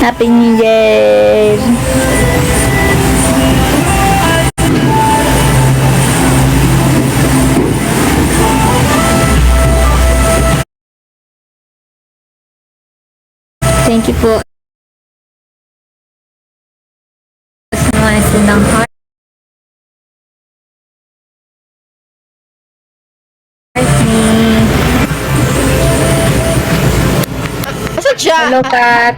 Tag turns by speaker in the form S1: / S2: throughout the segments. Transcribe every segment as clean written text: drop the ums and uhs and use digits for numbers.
S1: Happy New Year! Thank you po sa mga sinang heart ni. Hello, Kat.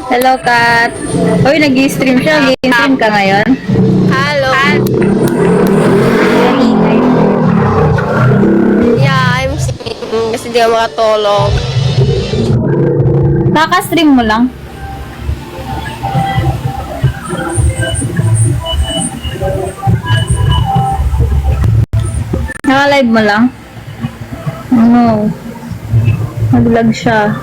S1: Hello, Kat. Uy, nag-i-stream siya. Nag-i-stream ka ngayon?
S2: Hello. Yeah, I'm streaming kasi di ako makatulog.
S1: Kaka-stream mo lang? Naka-live mo lang? No. Nag-vlog siya.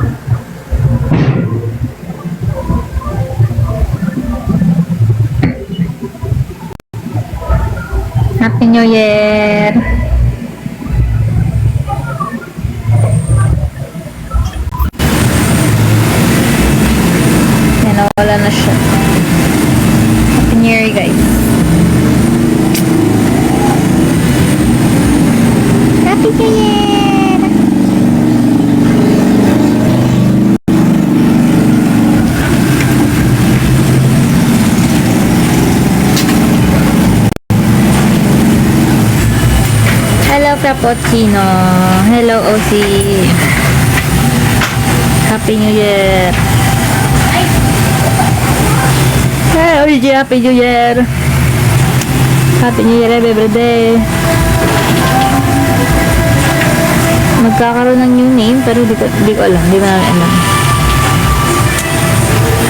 S1: Happy New Year! Yan, nawala na siya. Happy New Year, guys. Happy New Year! Hello, Frappuccino. Hello, OC. Happy New Year. Hey, OG, Happy New Year. Happy New Year every day. Magkakaroon ng new name pero di ko alam. Di ko namin alam.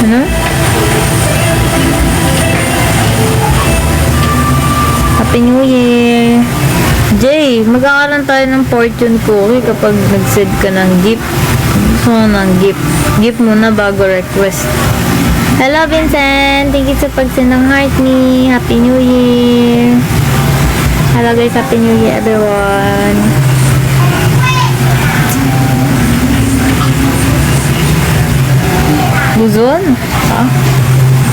S1: Ano? Happy New Year. Jay, magkakaroon tayo ng fortune cookie kapag nag-send ka ng gift. Gusto mo ng gift. Gift muna bago request. Hello, Vincent. Thank you sa pag-send ng heart ni. Happy New Year. Hello, guys. Happy New Year, everyone. Luzon? Ah,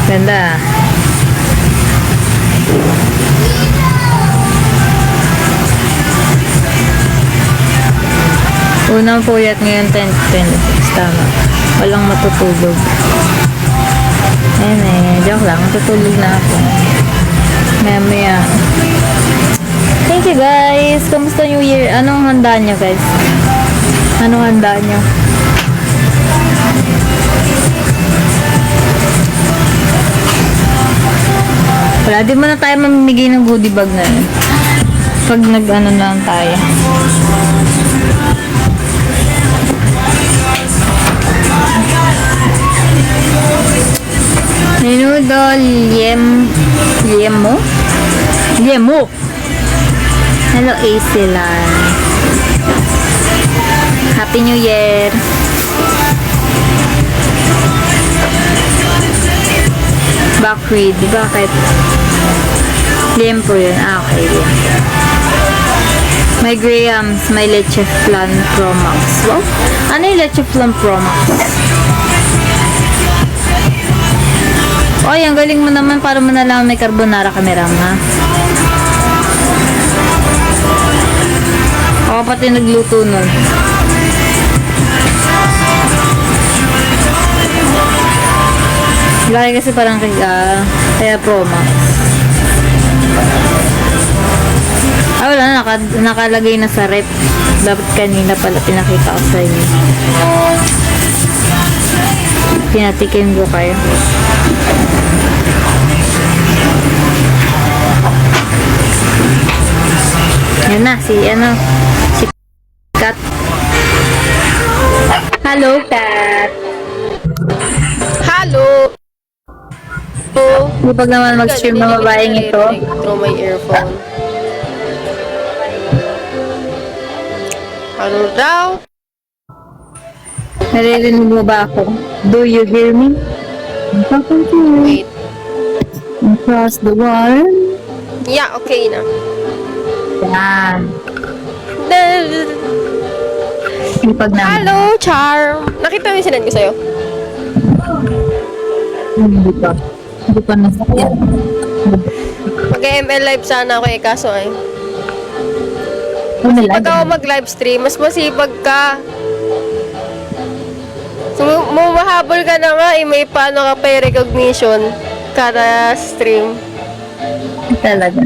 S1: ganda. Unang puyat ngayon 10:26. Tama. Walang matutulog. Ayan eh. Joke lang. Matutulog na ako. Maya. Thank you, guys. Kamusta New Year? Anong handa nyo, guys? Anong handa nyo? Wala. Di mo na tayo mamimigay ng goodie bag na yun. Pag nag-ano lang tayo. Menudo Liemo. Hello, Acelan. Happy New Year. Bakrid. Bakit? Liempo yun. Ah, okay. May grahams. May leche flan Pro Max. Wow. Ano yung leche flan Pro Max? Oy, ang galing mo naman para mo na lang may carbonara kami, Ram, ha? Ako pati nagluto nun. Laki kasi parang kaya Pro Max. Ah, wala na, nakalagay na sa rep. Dapat kanina pala pinakita ko sa inyo. Pinatikin ko kayo. Yan na, si Kat. Hello, Kat.
S2: Hello.
S1: Di pag naman mag-stream ng babaeng ito.
S2: Through my earphone. Ano daw?
S1: Naririnig mo ba ako? Do you hear me? I'm talking to you.
S2: Wait.
S1: Across the water.
S2: Yeah, okay na.
S1: Yan. Ipag namin.
S2: Hello, Charm. Nakita mo yung sinend ko sa'yo?
S1: Hindi pa. Hindi pa nasakyan.
S2: Mag-ML live sana ako eh, kaso ay.
S1: Ano
S2: Pag ako mag-live stream, mas masipag ka. So, mahabol ka na nga eh, may paano ka pa recognition kada stream.
S1: Talaga.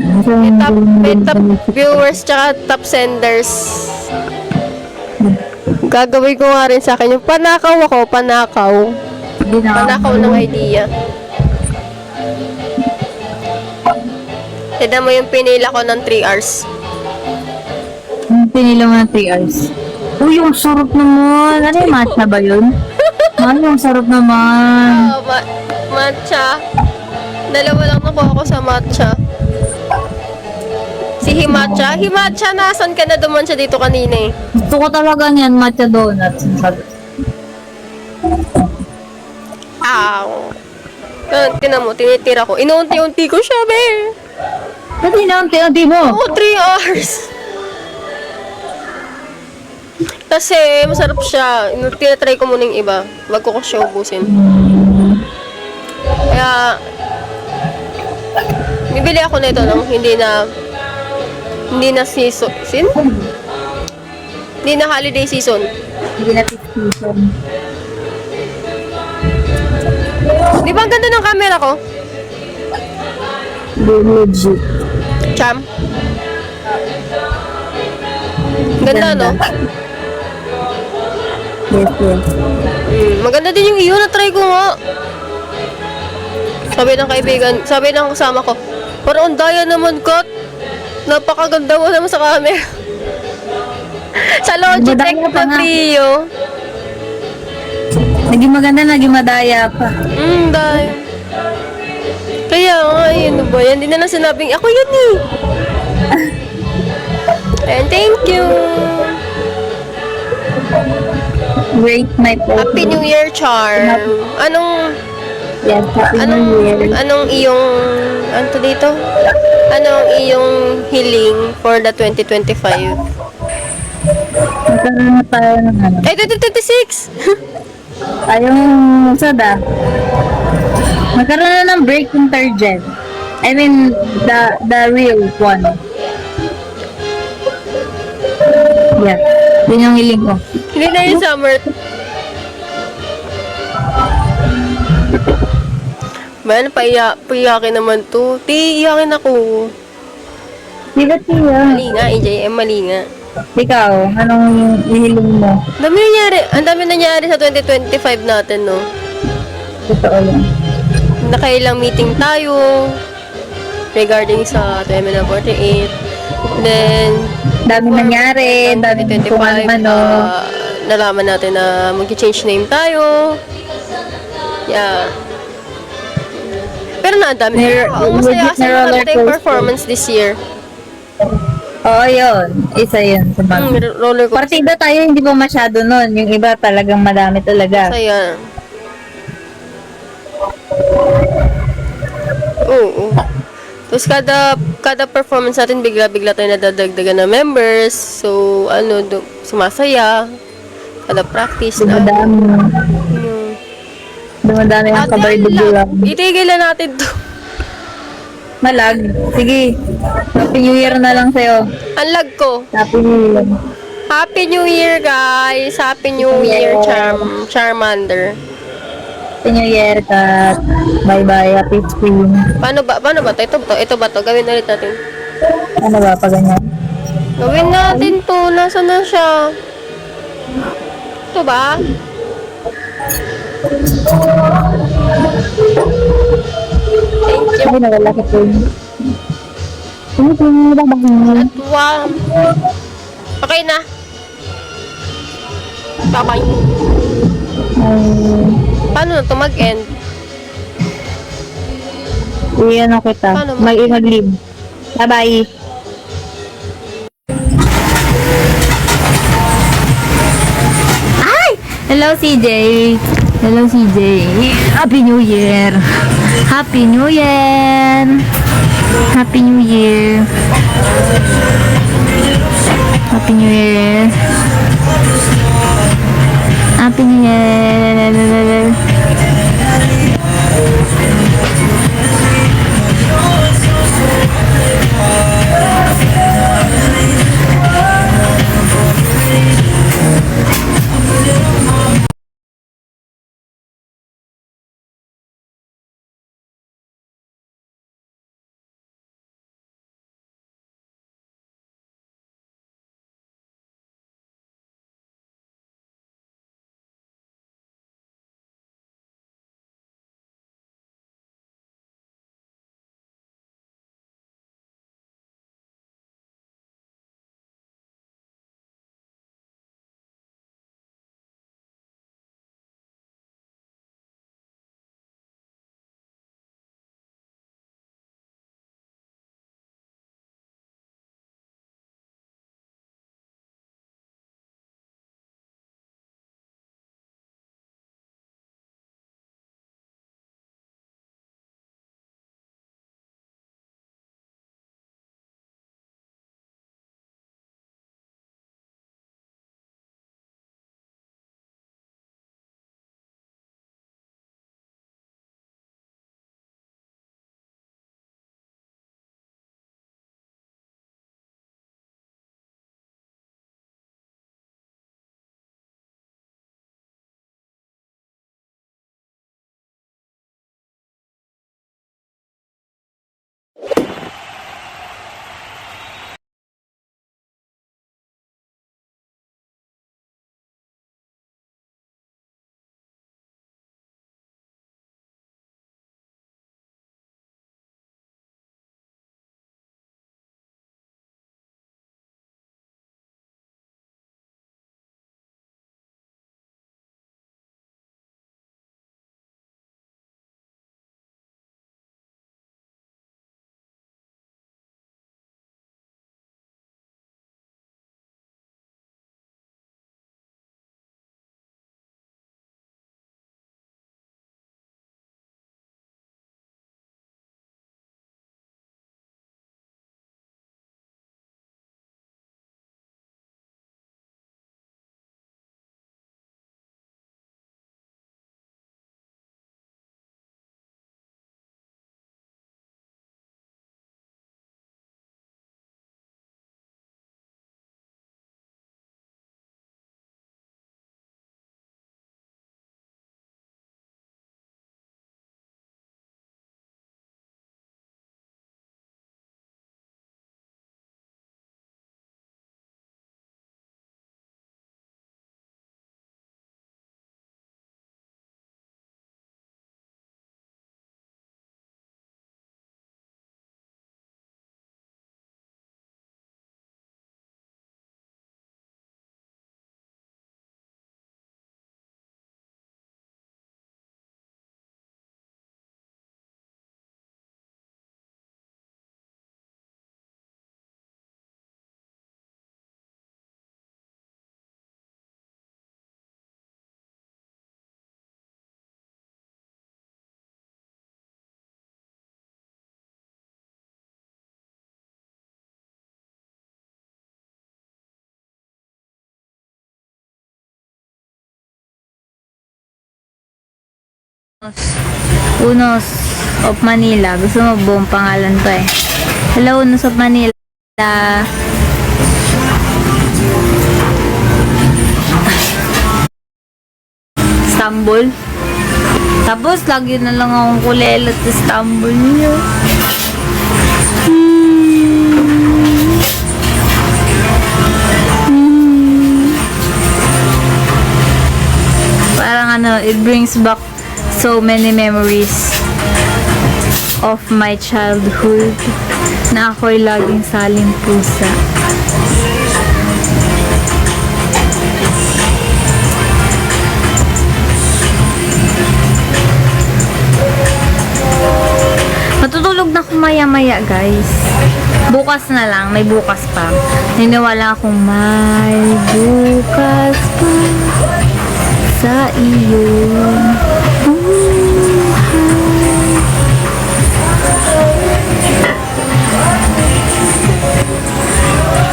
S2: May top viewers tsaka top senders. Gagawin ko nga rin sa akin yung panakaw ako, panakaw. Panakaw ng idea. Tignan mo yung pinila ko ng 3 hours.
S1: Pinila mo ng 3 hours. Uy, yung sarap naman. Ano yung matcha ba yun? Ano yung sarap naman?
S2: Oh, matcha. Dalawa lang nakuha ko sa matcha. Si Himatcha. Himatcha, nasan ka na duman siya dito kanina eh?
S1: Gusto ko talaga niyan, matcha donuts.
S2: Ow. Tinan mo, tinitira ko. Inuunti-unti ko siya, be.
S1: Ba't inaunti-unti mo?
S2: Oo, 3 hours. Kasi, masarap siya. Tinatry ko muna yung iba. Bago ko siya ubusin. Kaya, bibili ako nito nung hindi na season. Hindi na holiday season.
S1: Hindi na season.
S2: Di ba ang ganda ng camera ko?
S1: Legit.
S2: Cham. Ganda, no?
S1: Yes, yes.
S2: Maganda din yung iyo. Na-try ko nga. Sabi ng kaibigan, sabi ng kasama ko, parang ang daya naman, Kat. Napakaganda mo naman sa camera. Sa Logitech
S1: Madaya pa
S2: na
S1: nga.
S2: Trio.
S1: Naging maganda, naging madaya pa.
S2: Dahil. Kaya nga, yun ba yan? Hindi na lang sinabing, ako yun eh. And thank you.
S1: Great my photo.
S2: Happy New Year, Charm. Anong,
S1: Yes, Happy New Year.
S2: anong iyong, ano to dito? Anong iyong hiling for the 2025?
S1: Magkaroon na tayo ng ano.
S2: Ay, 2026!
S1: Tayong sada. Magkaroon na ng brake detergent. I mean, the real one. Yeah. Yun yung hiling ko.
S2: Hindi na yung summer. Man, paiyakin naman to. Iyakin ako.
S1: Di ba siya?
S2: Mali nga, AJM, mali nga.
S1: Ikaw, anong hiling mo?
S2: Ang dami nangyari sa 2025 natin, no?
S1: Totoo lang.
S2: Nakailang meeting tayo regarding sa Terminal 48. Then,
S1: Dami nangyari, dami
S2: 2025,
S1: kung ano.
S2: nalaman natin na mag-change name tayo. Yeah. Pero na, ang dami. Ang masaya kasi nakarating performance this year.
S1: Oo, yun. Isa yun.
S2: Roller coaster.
S1: Partida tayo, hindi pa masyado nun. Yung iba talagang madami talaga.
S2: Masaya. Oo. Tapos kada performance natin, bigla-bigla tayo nadadagdagan na members. So, sumasaya. Kada practice na.
S1: Dumadami. Dumadami ang kabay bigla.
S2: Itigil na natin to.
S1: Malag. Sige. Happy New Year na lang sa'yo.
S2: Ang lag ko.
S1: Happy New Year.
S2: Happy New Year, guys. Happy New Year, Charmander.
S1: Happy New Year, Kat. Bye-bye. Happy Spring.
S2: Paano ba to? Ito ba to? Gawin ulit natin.
S1: Ano ba pa ganyan?
S2: Gawin natin to. Nasaan na siya? Ito ba? Thank you.
S1: Ay, nawala ka po. Bye-bye.
S2: Wow. Okay na. Bye-bye. Paano na to mag-end?
S1: Iyan ako kita.
S2: Paano mo?
S1: Mag-leave. Bye-bye. Ay! Hello, CJ. Hello, CJ. Happy New Year. Happy New Year. Happy New Year. Happy New Year. Happy New Year. Unos of Manila. Gusto mo buong pangalan to eh. Hello, Unos of Manila. Istanbul. Tapos, lagi na lang akong kulelat sa Istanbul niyo. Parang ano, it brings back so many memories of my childhood na ako'y laging saling pusa. Matutulog na ako maya-maya, guys. Bukas na lang, may bukas pa. Niniwala akong may bukas pa sa iyong buhay.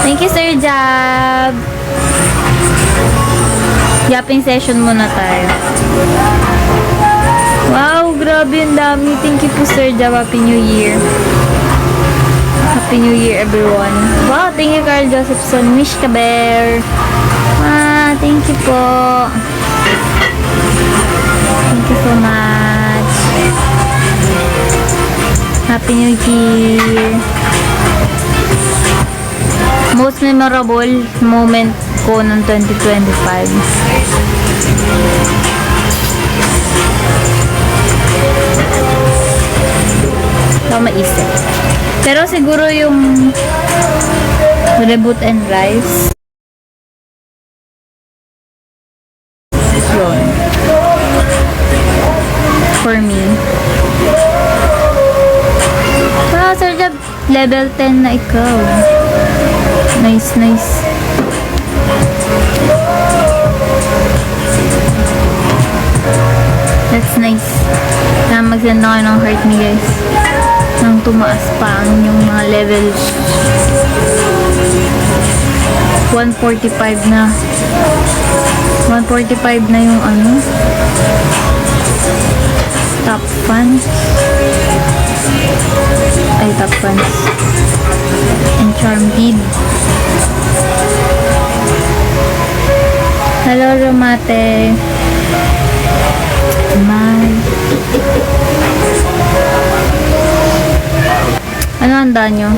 S1: Thank you, Sir Jab. Yapping session muna tayo. Wow, grabe ang dami. Thank you po, Sir Jab. Happy New Year. Happy New Year, everyone. Wow, thank you, Carl Josephson. Mish Kaber. Thank you po. Thank you so much. Happy New Year. Most memorable moment ko ng 2025. Ito maisip. Pero siguro yung Reboot and Rise. Yun. For me. Sir Jab, level 10 na ikaw. Nice, nice. That's nice. Kaya mag-send na kayo ng heart me, guys. Nang tumaas pa ang yung mga levels. 145 na. 145 na yung ano. Top fans. Ay, top fans. And Charmed. Hello, Romate. My. Ano handa nyo?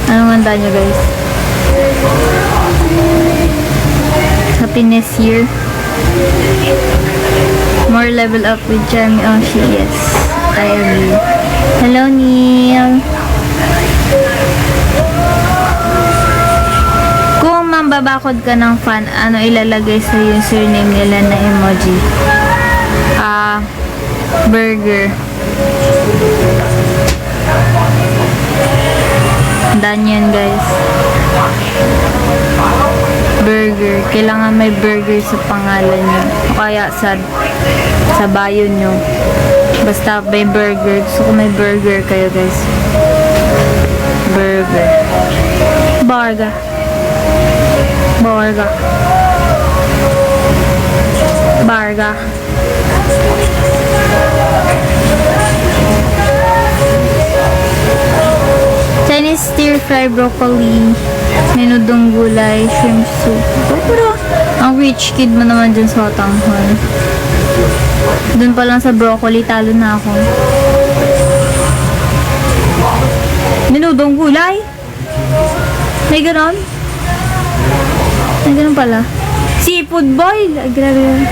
S1: Anong handa nyo, guys? Happiness year. More level up with Charmy. Oh, she is. I agree. Hello, Neil. Kung mambabakod ka ng fan, ano ilalagay sa username nila na emoji? Burger. Done yan, guys. Burger. Kailangan may burger sa pangalan nyo. O kaya sa bio nyo. Basta may burger. Gusto ko may burger kayo, guys. Burger. Burger. Burger. Burger. Chinese stir-fry broccoli, menudong gulay, shrimp soup. Oh, pero ang rich kid mo naman dyan sa Hotanghon. Dun pa lang sa broccoli, talo na ako. Menudong gulay? May ganon? May ganon pala. Seafood boil. Ay, grabe.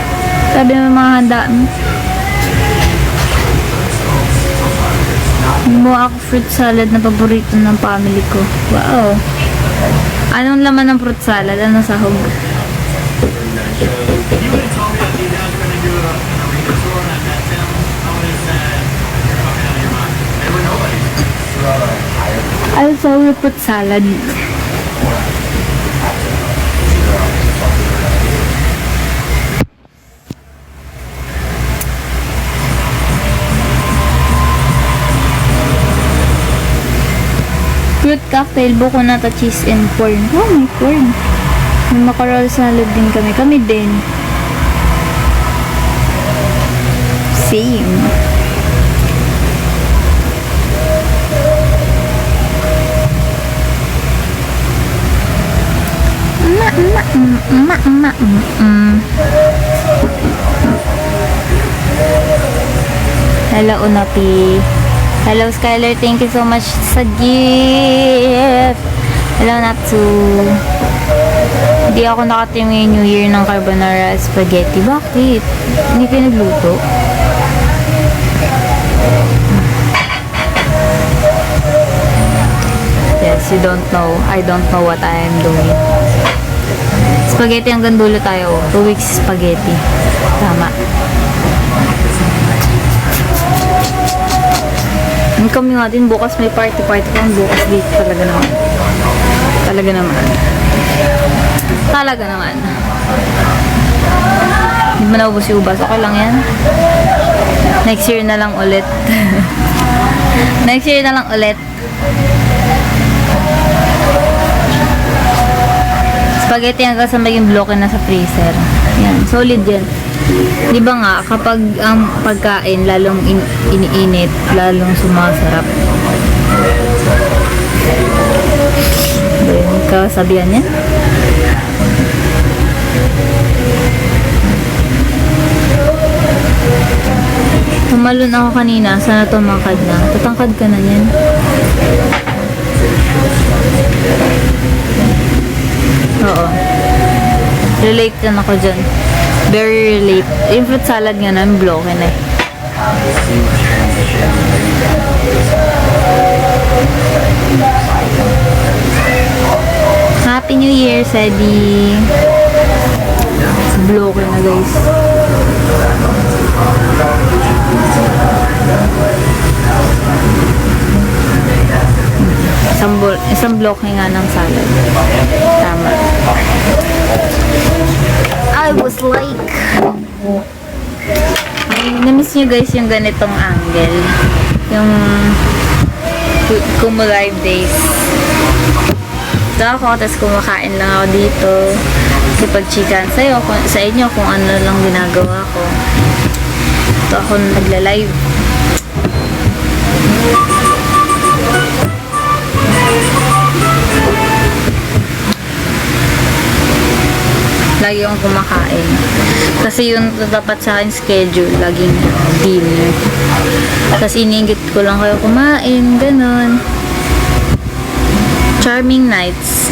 S1: Sabi ng mga handaan. Gumawa ako fruit salad na paborito ng family ko. Wow. Anong laman ng fruit salad? Anong sahog? Also, fruit salad. Fruit cocktail, buko nata, cheese, and corn. Oh, may corn. May macarol salad din kami. Kami din. Same. Hello, Unapi. Hello, Skylar. Thank you so much sa gift. Hello, Natsu. Hindi ako nakatim ngayong New Year ng carbonara spaghetti. Bakit? Hindi kayo nagluto? Yes, you don't know. I don't know what I am doing. Spaghetti hanggang dulo tayo. 2 weeks spaghetti. Tama. Ang kami nga din, bukas may party kung bukas dito talaga naman. Talaga naman. Talaga naman. Hindi mo naubos yung ubas. Okay lang yan. Next year na lang ulit. Next year na lang ulit. Spaghetti hanggang sa maging bloke na sa freezer. Yan. Solid yan. Di ba nga, kapag ang pagkain lalong iniinit, lalong sumasarap. Ba yung kasabihan yan? Tumalon ako kanina, sana tumakad na. Tatangkad ka na yan. Oo. Relate yan ako dyan. Very relate. Yung fruit salad nga namin, bloke na eh. Happy New Year, Sadie. Bloke na, guys. Isang bloke nga ng salad. Tama. I was like, namiss nyo guys yung ganitong angle. Yung Kumu Live Days. Ito ako, tapos kumakain lang ako dito. Kasi pag-chikan sa inyo kung ano lang ginagawa ko. Ito ako nagla-live. Lagi akong kumakain. Kasi yun dapat sa akin schedule. Laging dinner. Tapos iningit ko lang kayo kumain. Ganon. Charming nights.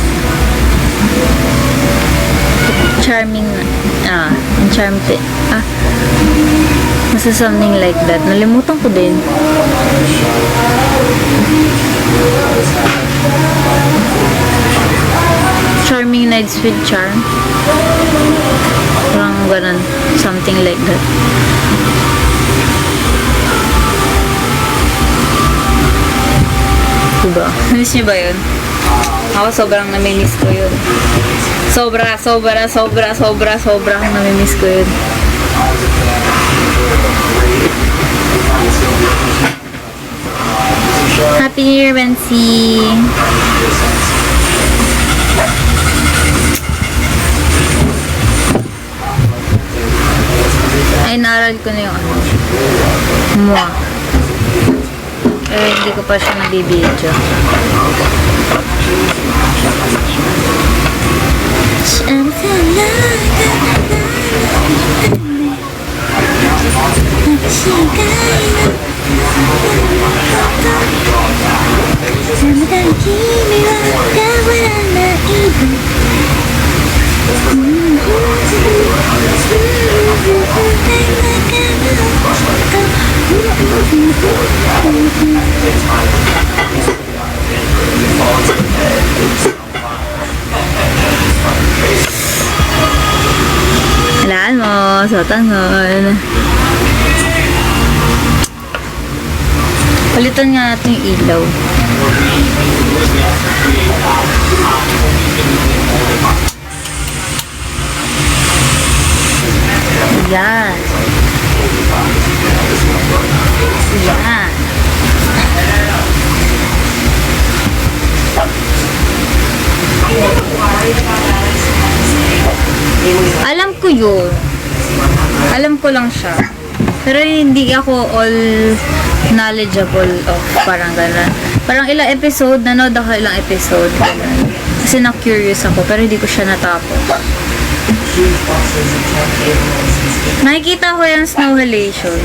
S1: Basta something like that. Nalimutan ko din. Charming nights with charm. Parang ganun. Something like that. Diba? Namiss niyo ba yun? Ako sobrang namimiss ko yun. Sobra akong namimiss ko yun. Happy New Year, Bensi! Ay, naaral ko na yung ano. Mua. Hindi ko pa siya nabibidyo. Halaan mo, sa tangon. Palitan nga natin yung ilaw. Yan. Yan. Alam ko yun. Alam ko lang siya. Pero hindi ako all knowledgeable of parang gano'n. Parang ilang episode, nanood ako ilang episode. Ganun. Kasi na-curious ako, pero hindi ko siya natapos. Nakikita ko yung snow halation.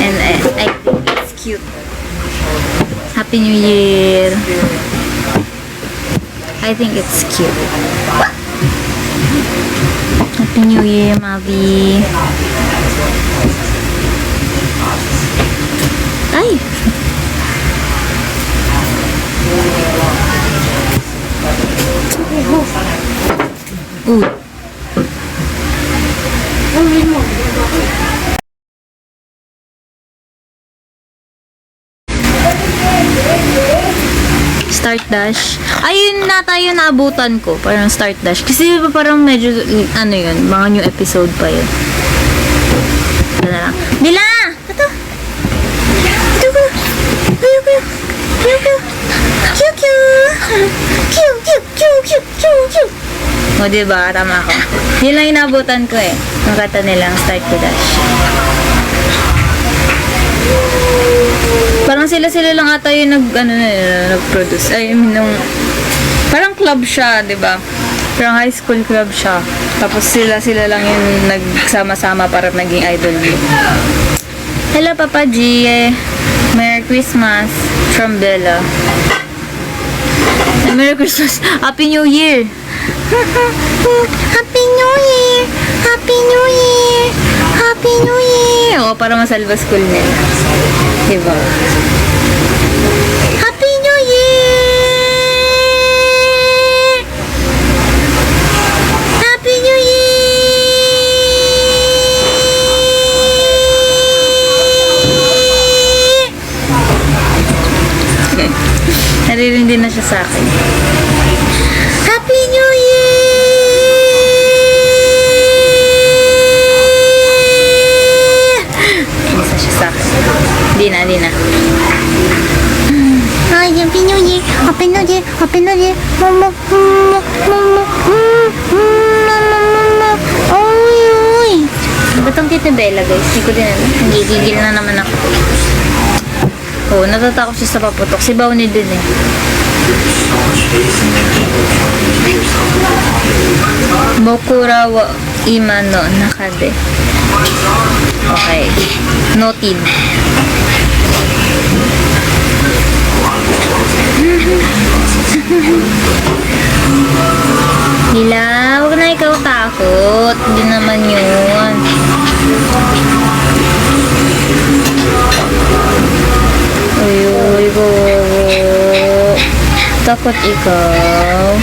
S1: And I think it's cute. Happy New Year! I think it's cute. Happy New Year, Mavi! Ay! Uy! Start dash. Ayun na tayo naabutan ko. Parang start dash. Kasi diba parang medyo, ano yun, mga new episode pa yun. Ito na lang. Bila! Ito! Ito ko! Kiu kiu! Kiu kiu! Kiu kiu! Kiu kiu! Kiu kiu! Kiu kiu! O diba? Tama ako. Yun lang yung naabutan ko eh. Yung kata nilang start to dash. Parang sila lang ata yung nag-produce. I mean, parang club siya, di ba? Parang high school club siya. Tapos sila lang yung nagsama-sama para naging idol group. Hello, Papa G. Merry Christmas from Bella. Merry Christmas. Happy New Year. Happy New Year. Happy New Year. Happy New Year. O, para masalba school nila. Diba? Happy New Year! Happy New Year! Naririndi na siya sa akin. Happy New Year! Isa siya sa akin. Di na. Ay, Happy New Year! Happy New Year! Happy New Year! Mama! Uy! Ba't ang Tita Bella, guys? Hindi ko din alam. Gigil na naman ako. Oo, natatakot siya sa paputok. Si Bawni din eh. Bokura wa imano nakade. Okay. Noted. Hila, huwag na ikaw takot. Hindi naman yun. Uy, go. Takot ikaw.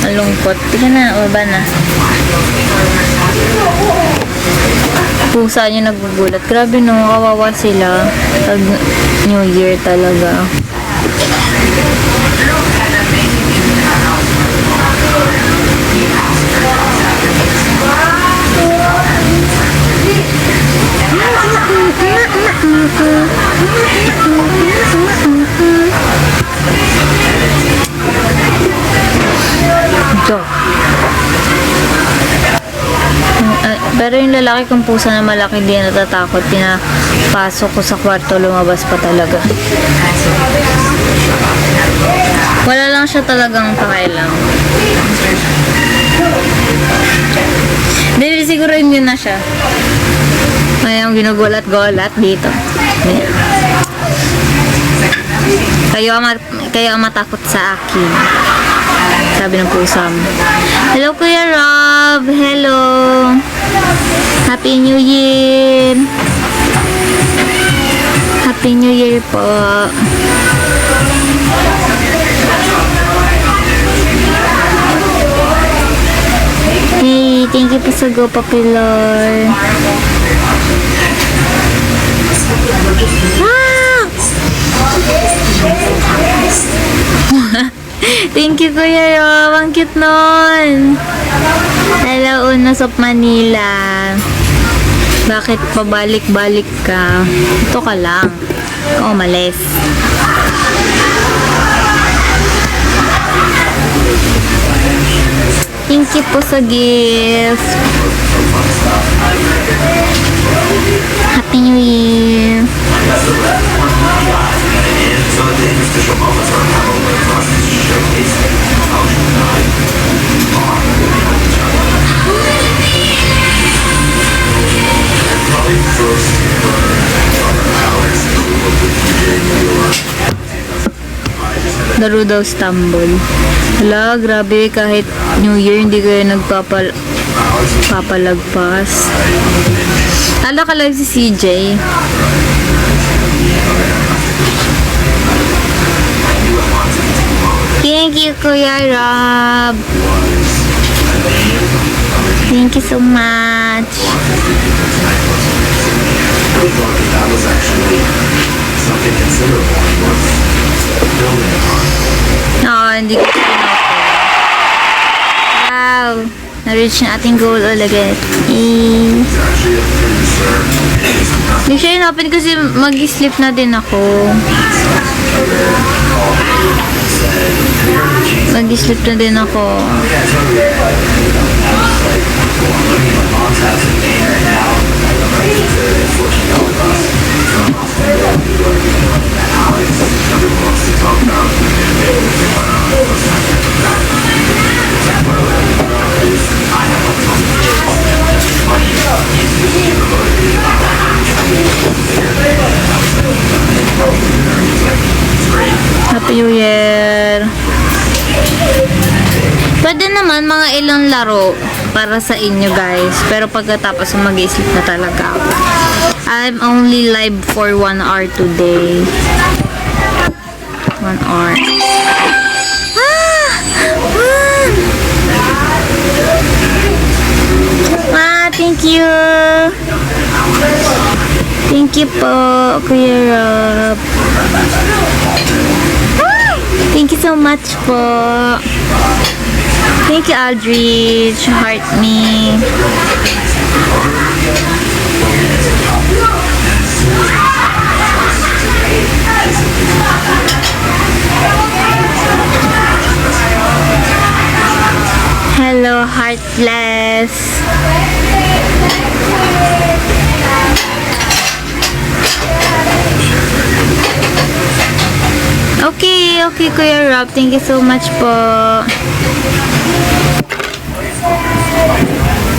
S1: Malungkot. Tika na, baba na. Pusa niyo nagbubulat. Grabe no, kawawa sila. Pag New Year talaga. Ito. Pero yung lalaki kong pusa na malaki, di na natatakot. Pinapasok ko sa kwarto, lumabas pa talaga. Wala lang siya talagang pakailang. Dahil siguro immune na siya. Ayun, ginugulat-gulat dito. Ayan. Kayo ang matakot sa akin. Sabi ng pusa mo. Hello, Kuya Rob. Hello. Happy New Year. Happy New Year po. Hey, thank you po sa Go Popular. Thank you, Kuya Rob. Ang cute nun. Hello, Unos of Manila. Bakit pabalik-balik ka? Ito ka lang. Oh, malis. Thank you po sa gift. Happy New Year. Laro daw stumble. Hala, grabe, kahit New Year hindi kayo papalagpas. Hala ka lang si CJ. Thank you, Kuya Rob. Thank you so much.
S3: That was actually something considerable worth building upon.
S1: Oo, hindi ko pinapin. Wow! Na-reach na ating goal ulit.
S3: It's actually a producer.
S1: Hindi siya inapin kasi mag-sleep na din ako. Mag-sleep na din ako. Happy New Year! Pwede naman mga ilang laro para sa inyo guys. Pero pagkatapos mag-isip na talaga ako. I'm only live for 1 hour today. 1 hour. Thank you! Thank you po, Kuya Rob. Thank you so much po. Thank you, Aldrich. Heart me. Hello, Heartless. Okay, Kuya Rob. Thank you so much po.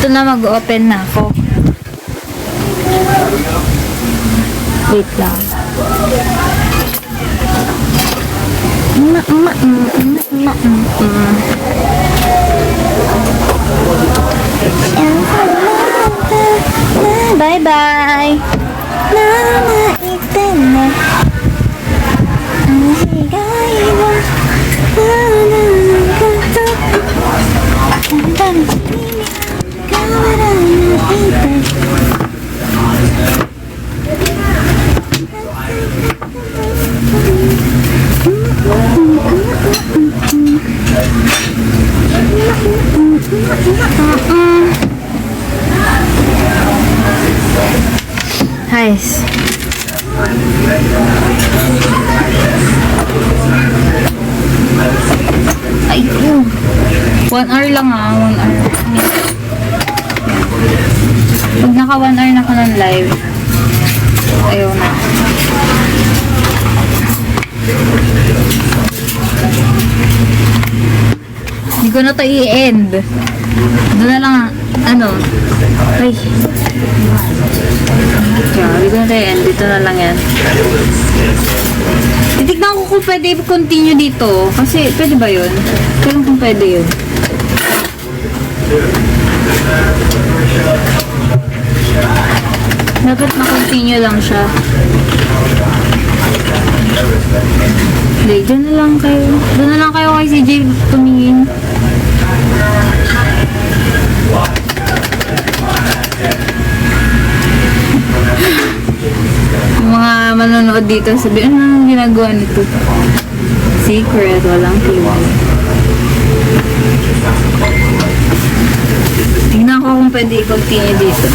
S1: Ito na, mag-open na ako. Wait lang. Bye-bye. Nice. Ay, 1 hour lang 1 hour. Pag naka 1 hour na ko ng live, ayaw na. Hindi ko na ito i-end. Doon na lang, ay. Hindi ko na ito i-end. Dito na lang yan. Titignan ko kung pwede continue dito. Kasi, pwede ba yun? Kailan kung pwede yun? Dapat na-continue lang siya. Hindi, dyan na lang kayo. Doon na lang kayo kay CJ tumingin. Yung mga manonood dito sabi, ano ginagawa nito? Secret, walang clue. Tingnan ko kung pwede i-continue dito.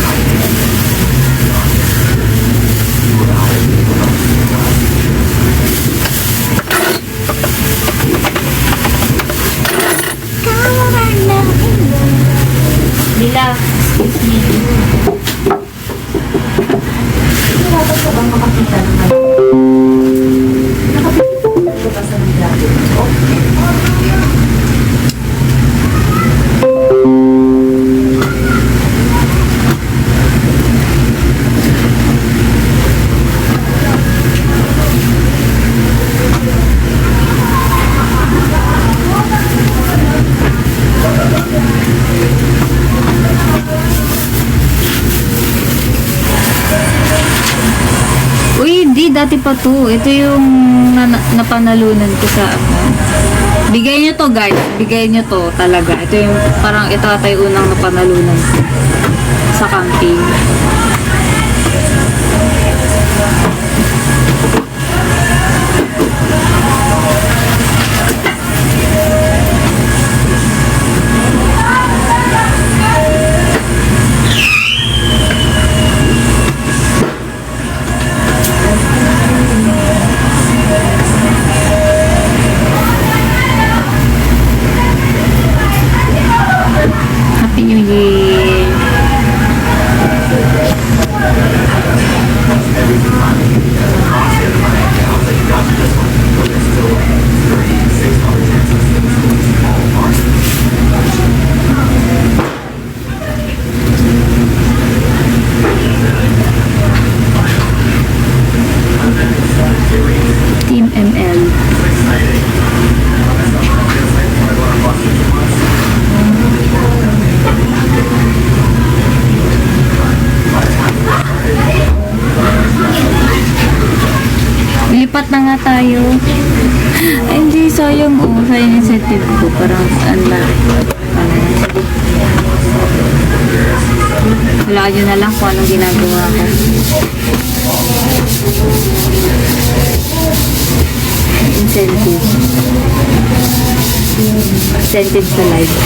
S1: Uy, hindi. Dati pa to. Ito yung napanalunan ko sa ako. Bigay nyo to, guys. Bigay nyo to talaga. Ito yung parang ito ata yung unang napanalunan ko sa camping. Happy New Year! Team ML. Lipat na nga tayo. Ay, hindi, sayang oh. Sayang yung incentive ko. Parang, wala nyo na lang kung anong ginagawa ko. Incentive. Incentive sa live.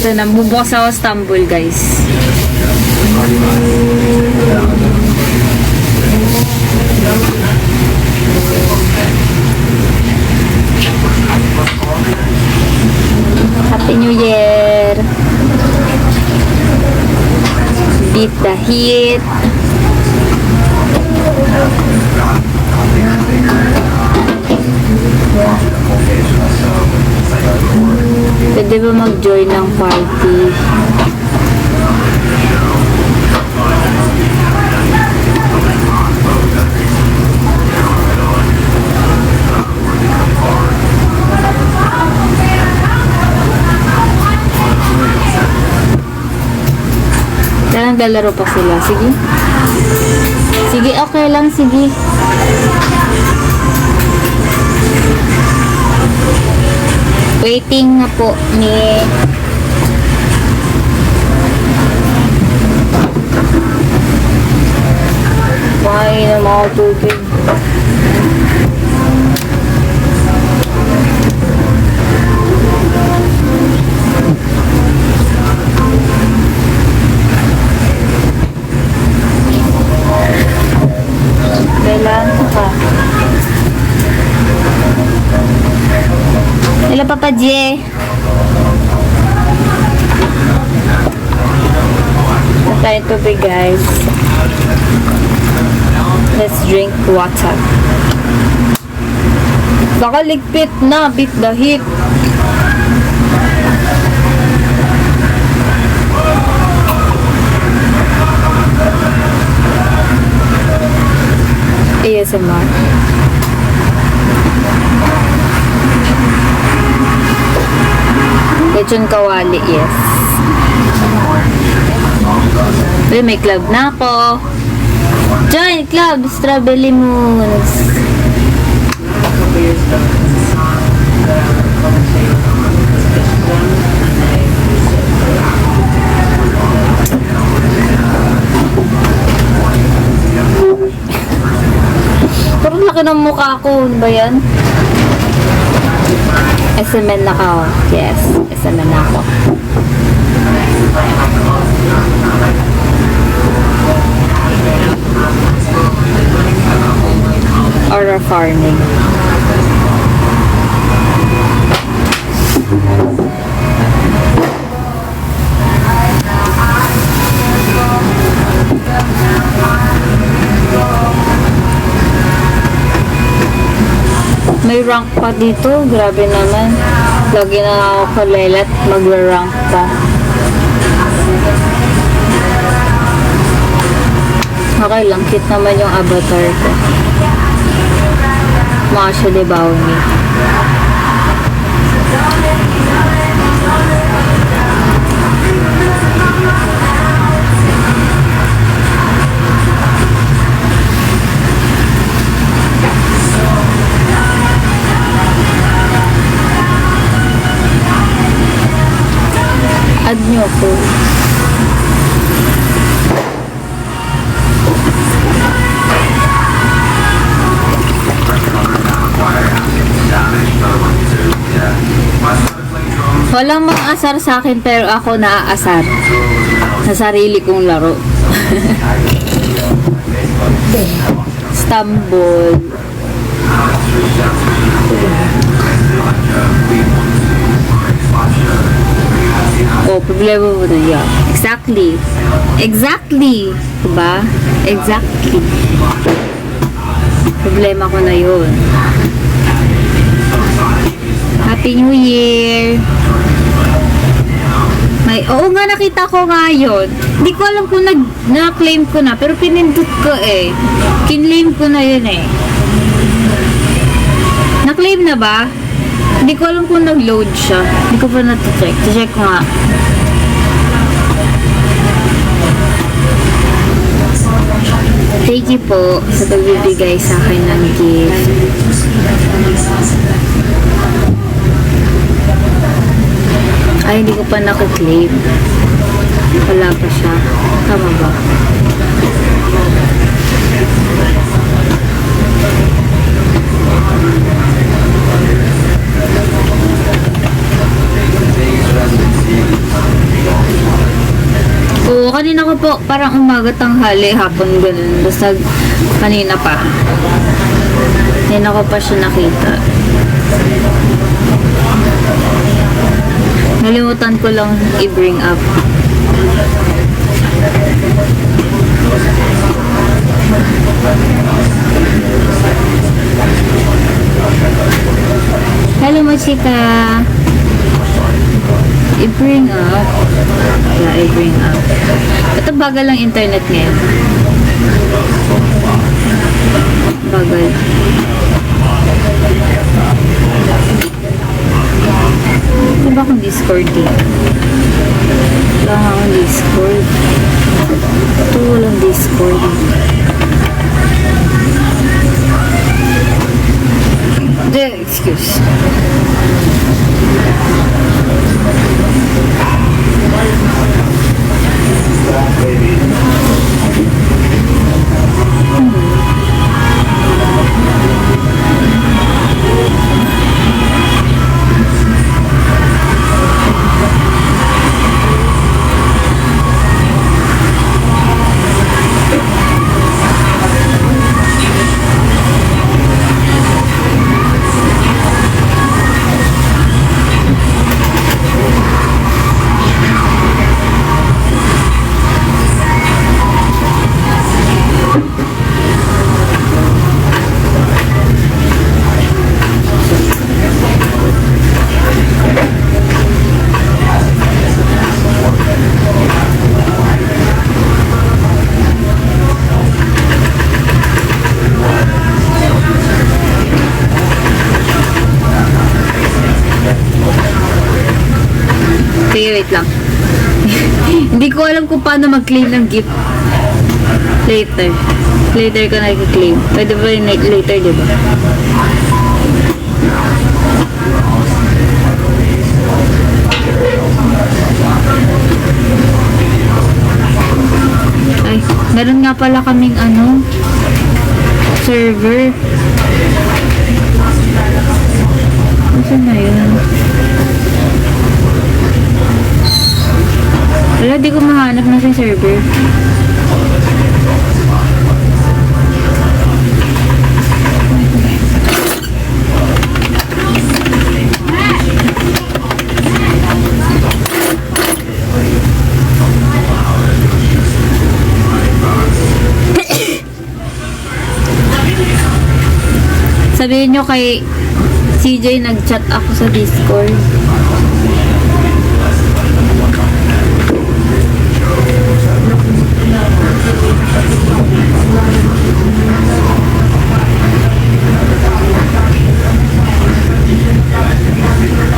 S1: Ito na, bubukas ako sa Istanbul, guys. Happy New Year! Beat the heat! Pwede ba mag-join ng party? Kaya naglalaro pa sila. Sige. Sige, okay lang. Sige. Waiting na po ni kumain ng mga tubig. Kailangan ka. Hello, Papa J. Tayo tubig, guys. Let's drink water. Baka ligpit na. Beat the heat. ASMR. Lechon kawali, yes. Uy, may club na ako. Join club, Strawberry Moons. Parang laki ng mukha ko. Ano ba yan? SMN na ako. Yes, SMN na ako. Aura farming. may rank pa dito. Grabe naman. Lagi na ako kalelat. Magra-rank pa. Okay lang. Cute naman yung avatar ko. Mga siya de Baumi. Add nyo po. Walang mang-asar sa akin pero ako naaasar sa sarili kong laro. Stumble. Oh, problema mo na yan. Exactly. Exactly. Diba? Exactly. Problema ko na yun. Happy New Year! Oo nga, nakita ko nga yun. Hindi ko alam kung na-claim ko na, pero pinindot ko eh. Kinlaim ko na yun eh. Na-claim na ba? Hindi ko alam kung nag-load siya. Hindi ko pa na-check. Check ko nga. Thank you po sa pagbibigay sa akin ng gift. Ay, hindi ko pa naka-claim. Wala pa siya. Tama ba? Oo, kanina ko po, parang umaga, tanghali, hapon, ganun. Basta kanina pa. Kanina ko pa siya nakita. Nalimutan ko lang i-bring up. Hello, Machika. I-bring up. Yeah, i-bring up. Ito bagal lang internet ngayon. Bagal. Diba akong Discord eh? Wala nga akong Discord. Ito walang Discord. Excuse. Okay, wait lang. Hindi ko alam kung paano mag-claim ng gift. Later. Later ko na-claim. Pwede ba yung later, diba? Ay, meron nga pala kaming server. Saan na yun? Wala, di ko mahanap na sa server. Sabihin nyo kay CJ, nag-chat ako sa Discord.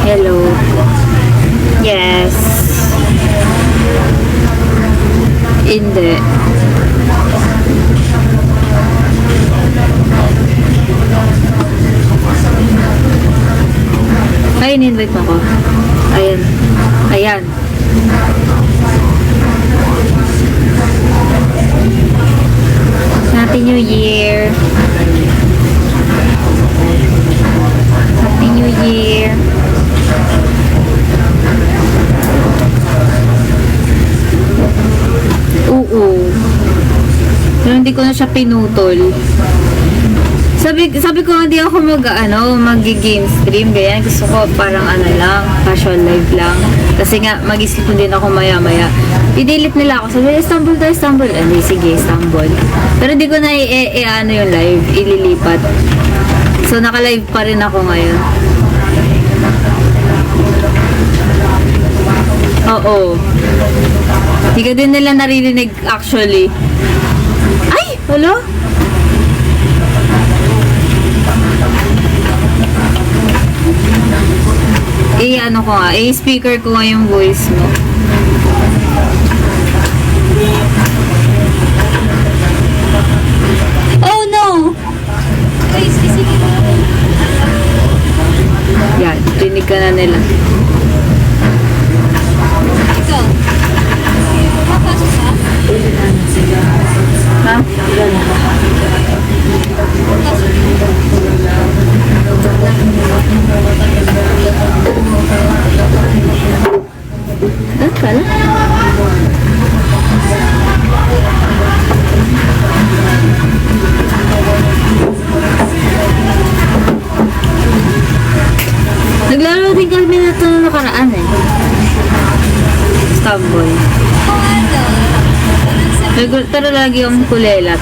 S1: Hello. Yes. Hindi. Ay, in-invite mo ko. Ayan. Ayan. Happy New Year. Happy New Year. Oo. Pero hindi ko na siya pinutol. Sabi ko hindi ako mag-game stream, ganyan. Gusto ko parang lang, casual live lang. Kasi nga, mag-isip din ako maya-maya. I-delete nila ako. Sabi, Istanbul to, Istanbul. Hindi, sige, Istanbul. Pero hindi ko na yung live, ililipat. So, naka-live pa rin ako ngayon. Oo. Hindi ka din nila naririnig actually. Ay! Wala? Speaker ko nga yung voice mo. Oh no! Yan, rinig ka na nila. Ha? Pala? Naglaro din kami na ito nakaraan Istanbul. Pero lagi yung kulelat.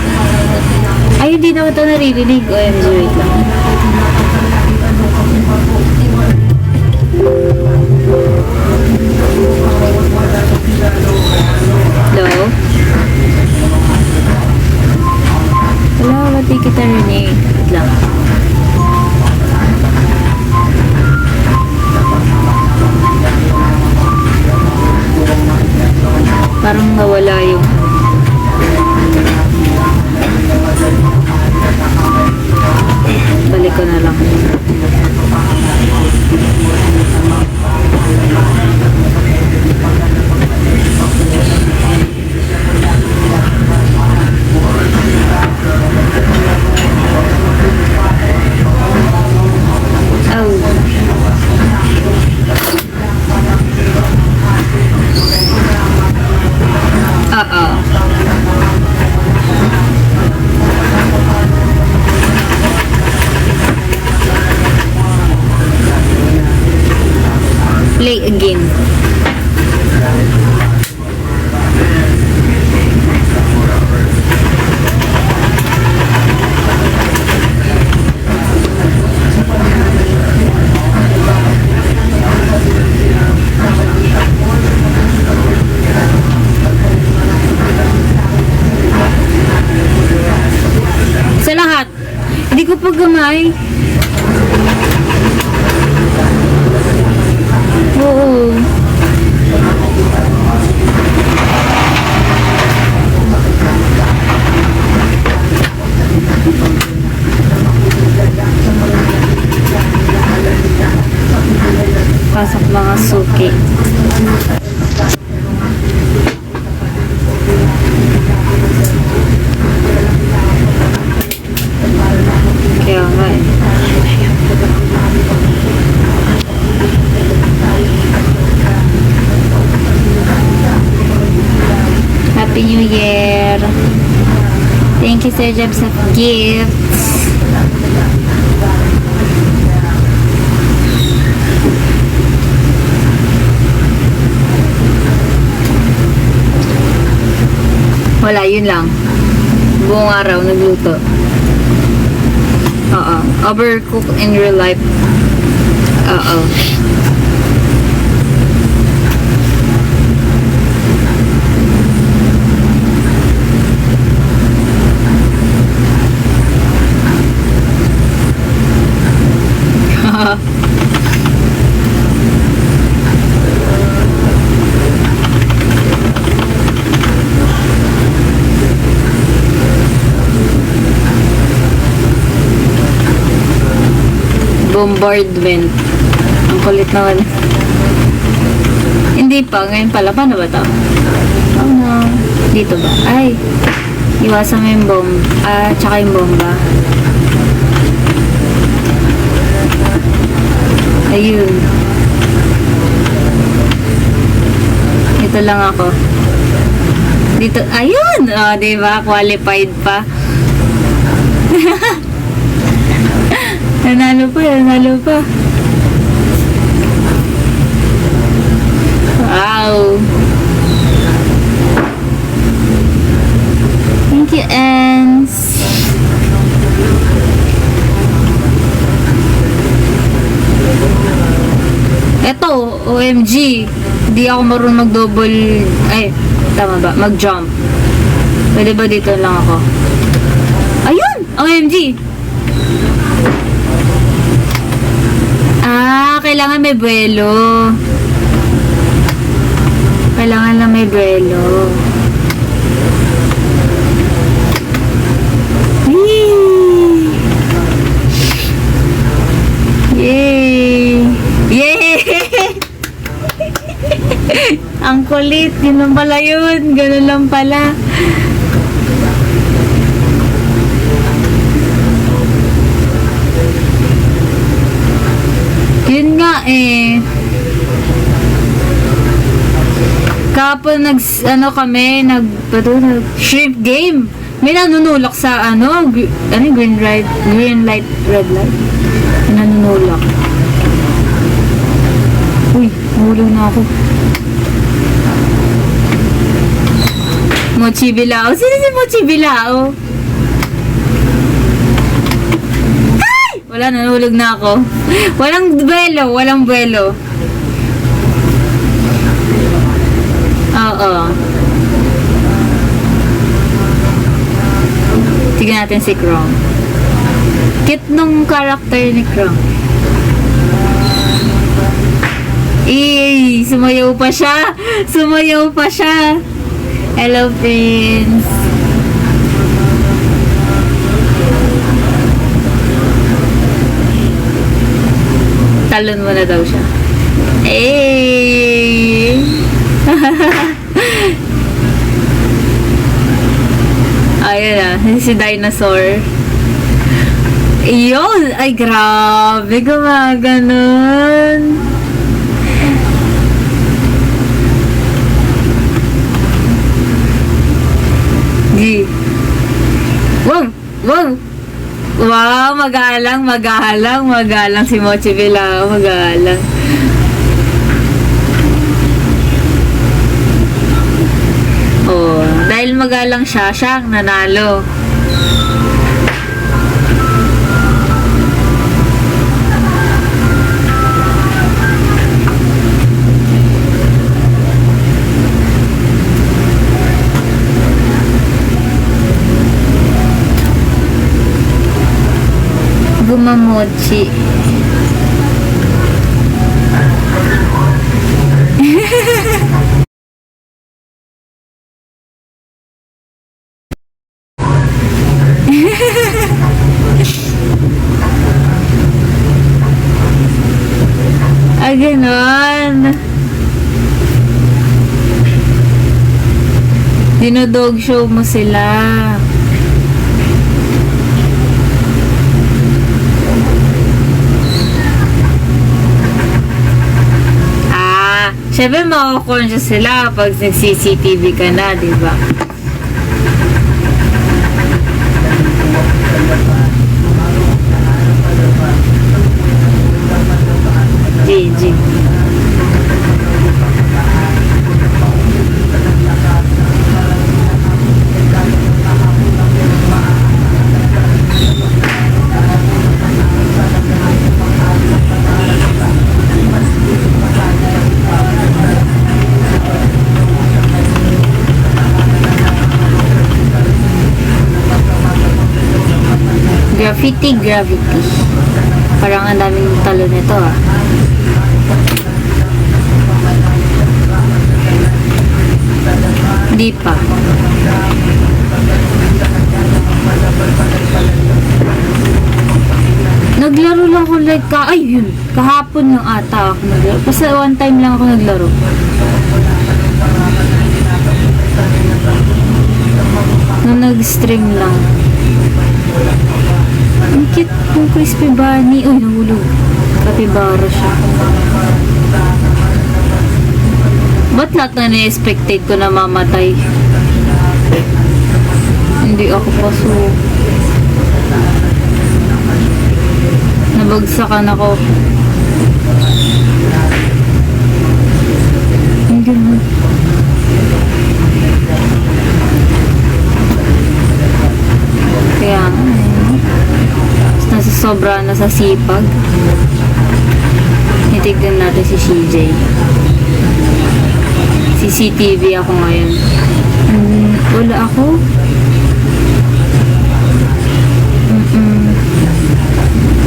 S1: Ay, hindi naman ito naririnig. OMG, wait lang. Hello? Wala, ba't di kita rinig? Wait lang. Parang nawala yung balik ko na lang. Play again. Sa lahat. Hindi ko pa gamay. Oo. Pasok mga suki. Kaya nga Happy New Year! Thank you, Sir Jeb, sa gifts. Wala, yun lang. Buong araw nagluto. Overcook in real life. Oo. Bombardment. Ang kulit naman. Hindi pa. Ngayon pala. Paano ba to? Oh no. Dito ba? Ay. Iwasan mo yung bomb. Tsaka yung bomba. Ayun. Dito lang ako. Dito. Ayun! O, diba? Qualified pa. Nanalo pa, nanalo pa. Wow. Thank you, Ans. Eto, OMG. Hindi ako marunong mag-double, ay, tama ba? Mag-jump. Pwede ba dito lang ako? Ayun! OMG! Kailangan may buwelo. Kailangan lang may buwelo. Yay! Yay! Ang kulit. Yun lang pala yun. Ganun lang pala. Yun nga eh. Kapag shrimp game. May nanunulak sa green light, red light. May nanunulak. Uy, nahulog na ako. Mochi Bilao. Sino si Mochi Bilao? Wala, nanulog na ako. Walang buwelo, walang buwelo. Oo. Tignan natin si Krong. Cute nung character ni Krong. Sumayaw pa siya. Sumayaw pa siya. Hello, Prince. Talon mo na daw siya. Ayun na, si dinosaur. Iyon! Ay, grabe, gumaganon. Wow! Wow! Wow, magalang si Mochi Bilao, magalang. Oh, dahil magalang siya, siyang nanalo. Gumamochi. Ganon. Dinodog show mo sila. Siyempre, mako-conscious sila pag nag-CCTV ka na, di ba? GG. Fitty Gravity. Parang ang daming talo nito ah. Hindi pa. Naglaro lang ako like yun. Kahapon yung ata ako naglaro. Kasi one time lang ako naglaro. Nung nag-stream lang. Ang cute ng Crispy Bunny. Uy, nahulog. Capybara siya. Ba't lahat na na-expectate ko na mamatay? Hindi ako paso. Nabagsakan ako. Ang gano'n. Kaya nasasobra na sa sipag. Itignan natin si CJ. CCTV ako ngayon. Wala ako.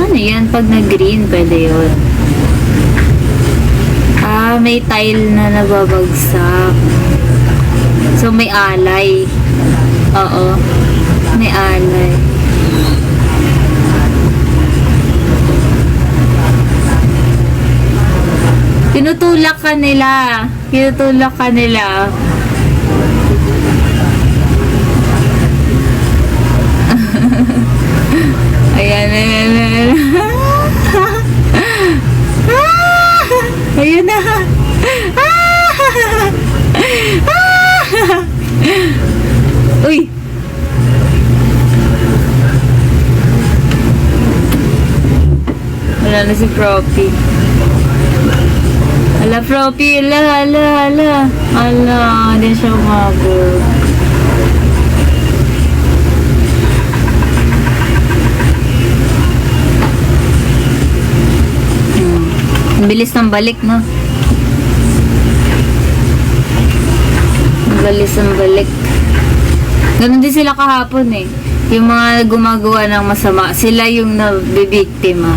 S1: Ano yan? Pag nag-green, pwede yun. May tile na nababagsak. So, may alay. Oo. May alay. Tinutulak ka nila. Tinutulak ka nila. Ayan, ayan, ayan. Ayun na. Uy. Wala na si Proppy. Ala, Proppy. Ala. Ala, hindi siya umabot. Ang bilis ng balik, no? Ang bilis ng balik. Ganun din sila kahapon eh. Yung mga gumagawa ng masama, sila yung nabibiktima.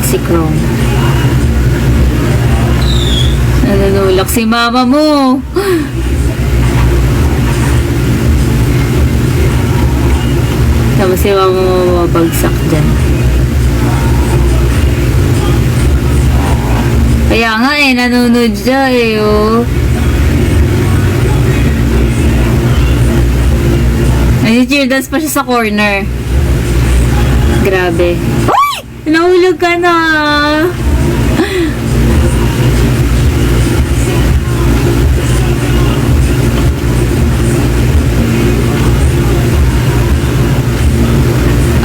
S1: Si Chrome. Nanunulak si mama mo. Tapos si mama mo mabagsak dyan. Kaya nga eh, nanunod siya eh, oh. Nag-cheerdance pa siya sa corner. Grabe. Nahulog ka na.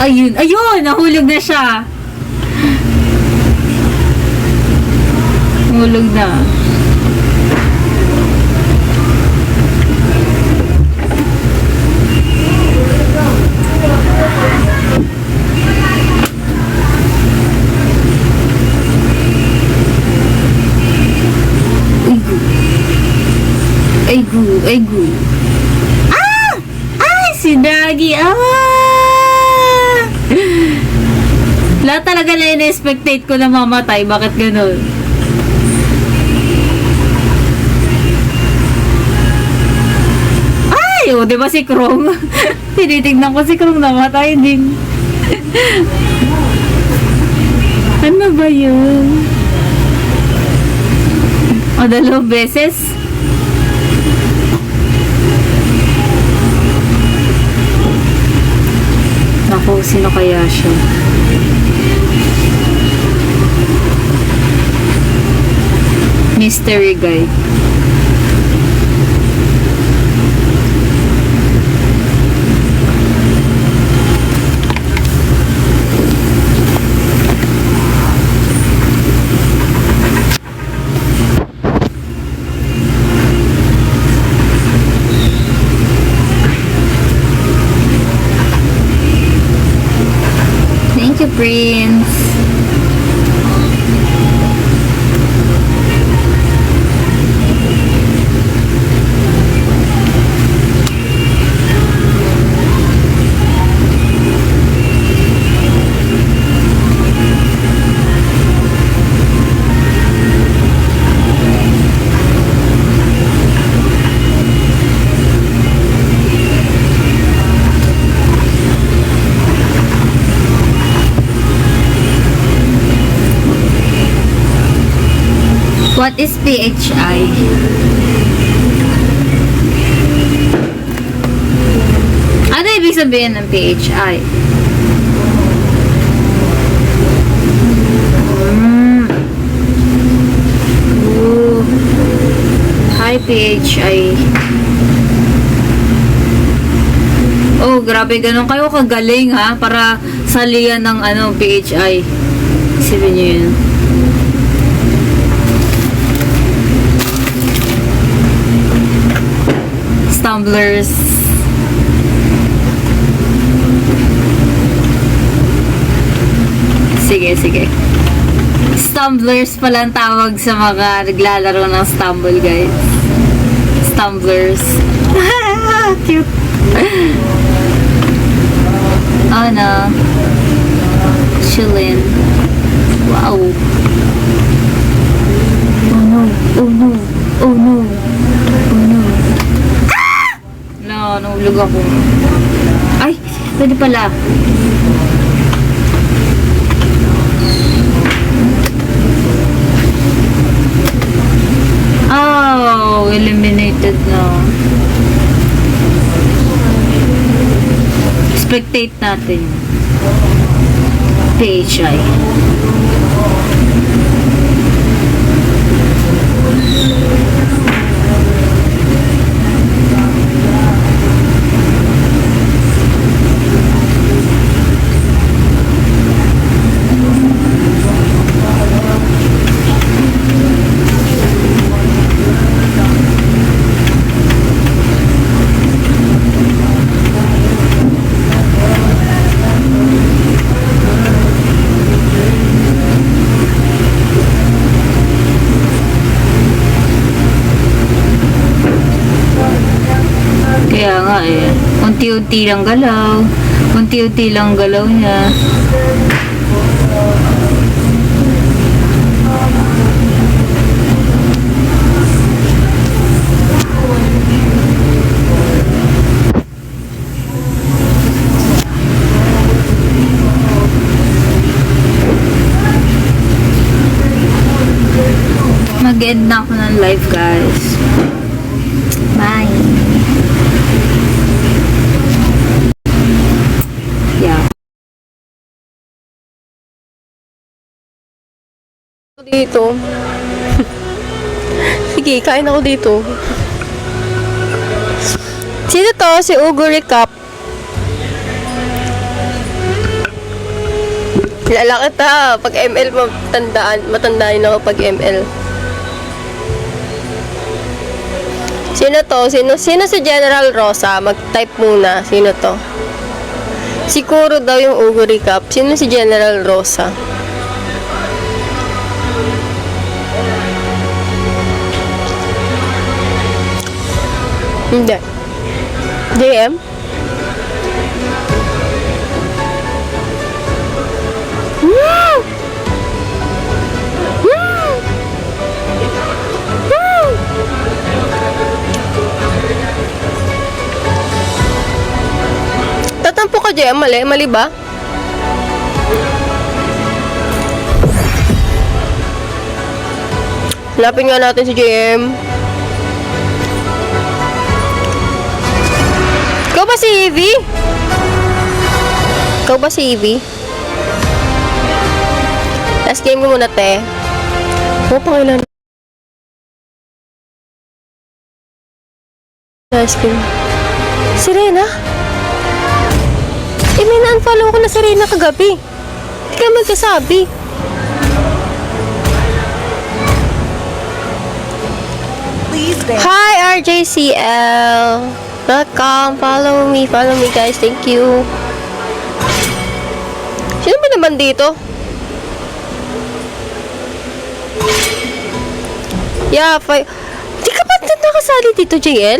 S1: Ayun, nahulog na siya. Nahulog na. Aigu. Ay, si Draggy. Lahat talaga na in-expectate ko na mamatay. Bakit ganun? Ay, di ba si Krong? Tinitignan ko si Krong namatay din. Ano ba yun? Dalawang beses? Naku, sino kaya siya? Mystery guy. you, Prince. What is PHI? Ano ibig sabihin ng PHI? Ooh. Hi, PHI. Oh, grabe, ganun kayo kagaling ha, para salihan ng PHI. Isipin nyo yun. Stumblers. Sige. Stumblers pala ang tawag sa mga naglalaro ng stumble, guys. Stumblers. Cute. Oh no. Chillin. Wow. Oh no. Oh no. Oh no. Oh no. No, nahulog ako. Ay, pwede pala. Oh, eliminated na. Spectate natin. PHI. Kaya nga eh, unti-unti lang galaw. Unti-unti lang galaw niya. Mag-end na ako ng live, guys. Bye. Yeah.
S2: Dito. Sige, kain ako dito. Sino to? Si Ugo Recap. Kilala kita. Pag ML, matandaan ako pag ML. Sino to? Sino si General Rosa? Mag-type muna. Sino to? Si Kuro daw yung Ugo Recap. Sino si General Rosa? Hindi. DM? Woo! Woo! Woo! Tatampo ka, JM. Mali? Mali ba? Hanapin nga natin si JM. Ikaw ba si Evie? Ikaw ba si Evie? Last game ko muna, te. Ano pangilan? Last game. Serena? May na-unfollow ko na Serena kagabi. Hindi ka magsasabi. Hi, RJCL. Welcome. Follow me, guys. Thank you. Sino ba naman dito? Yeah, di ka ba nakasali dito, JL?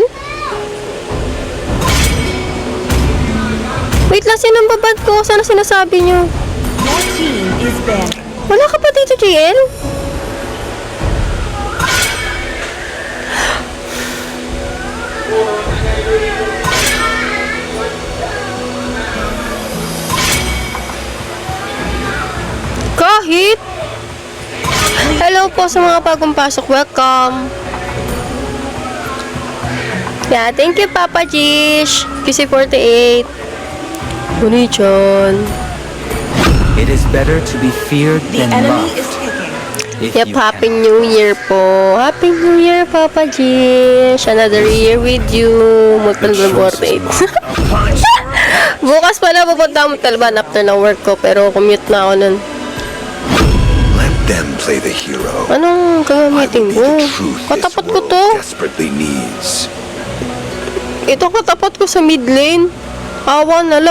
S2: Wait lang, sinong babad ko? Sana sinasabi nyo?
S4: Your team is banned.
S2: Wala ka pa dito, JL? Kahit? Hello po sa mga bagong pasok. Welcome. Yeah, thank you, Papa Jish. QC48. Kunichan.
S5: It is better to be feared
S4: The
S5: than
S4: enemy
S5: loved.
S4: is picking.
S5: If
S2: Yep,
S5: you
S2: Happy
S5: can.
S2: New Year po. Happy New Year, Papa Jish. Another year with you. Multiple Bukas pala pupunta ako Talban after ng work ko, pero commute na ako nun.
S6: Let them play the hero.
S2: Anong
S6: I
S2: gagamitin
S6: will be
S2: ko?
S6: the truth this
S2: Katapat ko
S6: world
S2: to.
S6: desperately needs.
S2: Ito katapat ko sa mid lane. Awa na lang.